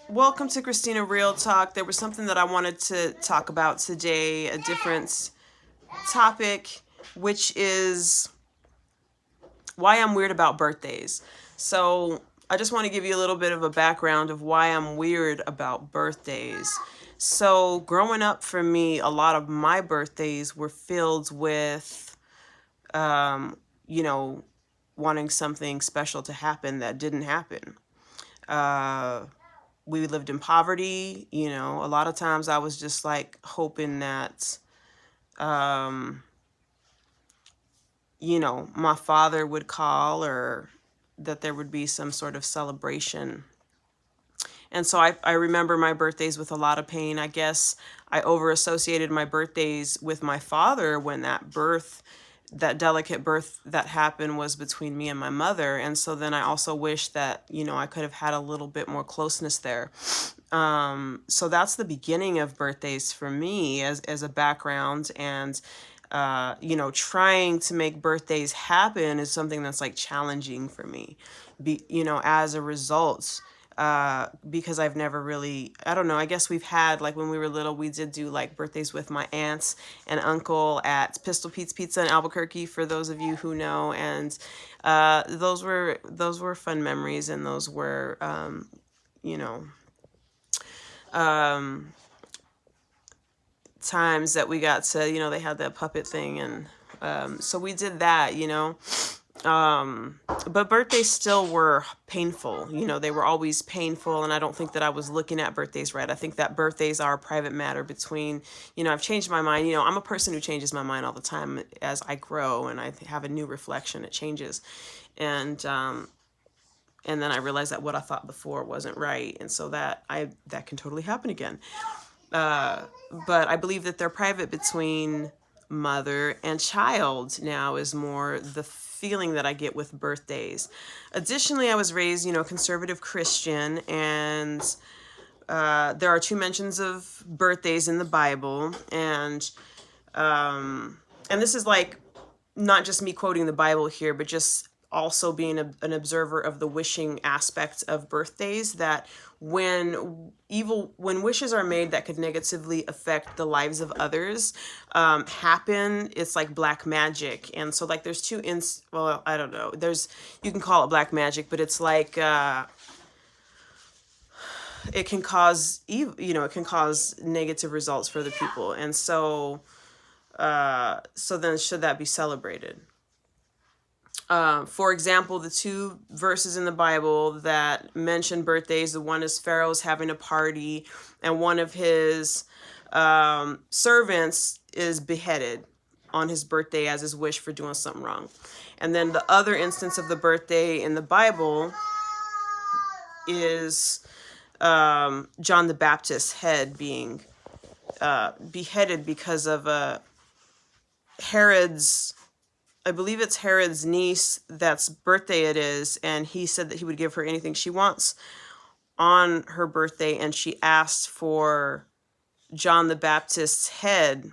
Welcome to Christina Real Talk. There was something that I wanted to talk about today, a different topic, which is why I'm weird about birthdays. So, I just want to give you a little bit of a background of why I'm weird about birthdays. So, growing up for me, a lot of my birthdays were filled with, um, you know, wanting something special to happen that didn't happen. Uh, we lived in poverty. A lot of times I was just like hoping that, um, my father would call or that there would be some sort of celebration. And so I remember my birthdays with a lot of pain. I guess I over associated my birthdays with my father when that delicate birth that happened was between me and my mother. And so then I also wish that, I could have had a little bit more closeness there. So that's the beginning of birthdays for me as a background. And, trying to make birthdays happen is something that's like challenging for me, as a result. Because I've never really, I don't know, I guess we've had, like when we were little, we did do like birthdays with my aunts and uncle at Pistol Pete's Pizza in Albuquerque, for those of you who know. And those were fun memories, and those were, you know, um, times that we got to, they had that puppet thing. And so we did that. But birthdays still were painful. They were always painful, and I don't think that I was looking at birthdays right. I think that birthdays are a private matter between, I've changed my mind. I'm a person who changes my mind all the time as I grow and I have a new reflection. It changes. And then I realized that what I thought before wasn't right, and so that can totally happen again. But I believe that they're private between mother and child now is more the feeling that I get with birthdays. Additionally, I was raised, conservative Christian, and there are two mentions of birthdays in the Bible, and this is like not just me quoting the Bible here, but just also being an observer of the wishing aspect of birthdays, that when wishes are made that could negatively affect the lives of others happen, it's like black magic. And so like there's well, I don't know, you can call it black magic, but it's like it can cause it can cause negative results for the people. And so then should that be celebrated? For example, the two verses in the Bible that mention birthdays, the one is Pharaoh's having a party, and one of his servants is beheaded on his birthday as his wish for doing something wrong. And then the other instance of the birthday in the Bible is John the Baptist's head being beheaded because of Herod's, I believe it's Herod's niece that's birthday it is, and he said that he would give her anything she wants on her birthday, and she asked for John the Baptist's head,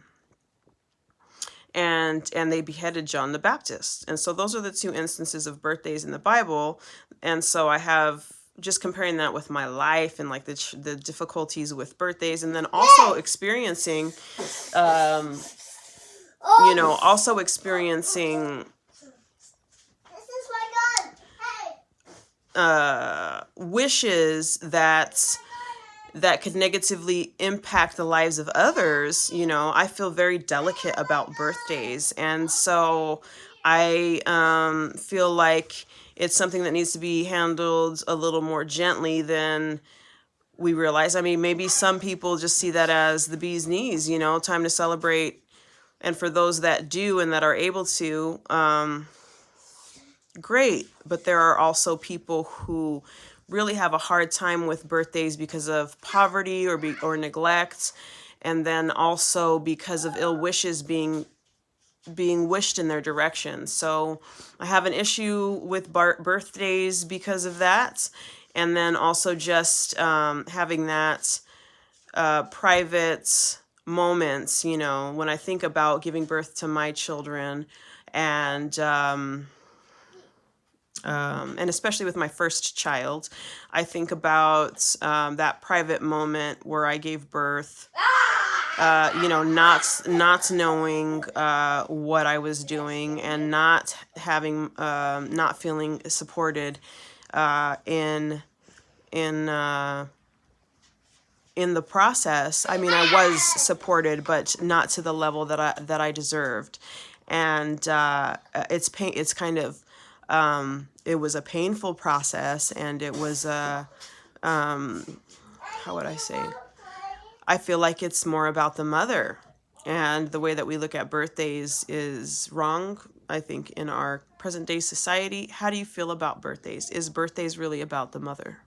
and they beheaded John the Baptist. And so those are the two instances of birthdays in the Bible. And so I have just comparing that with my life and like the difficulties with birthdays, and then also experiencing also experiencing wishes that could negatively impact the lives of others. I feel very delicate about birthdays, and so I feel like it's something that needs to be handled a little more gently than we realize. I mean, maybe some people just see that as the bee's knees, time to celebrate. And for those that do and that are able to, great. But there are also people who really have a hard time with birthdays because of poverty or neglect, and then also because of ill wishes being wished in their direction. So I have an issue with birthdays because of that, and then also just having that private moments, when I think about giving birth to my children, and and especially with my first child, I think about that private moment where I gave birth. Not knowing what I was doing, and not having, not feeling supported in in the process. I mean, I was supported, but not to the level that I deserved, and it's pain. It's kind of it was a painful process, and it was a how would I say? I feel like it's more about the mother, and the way that we look at birthdays is wrong, I think, in our present day society. How do you feel about birthdays? Is birthdays really about the mother?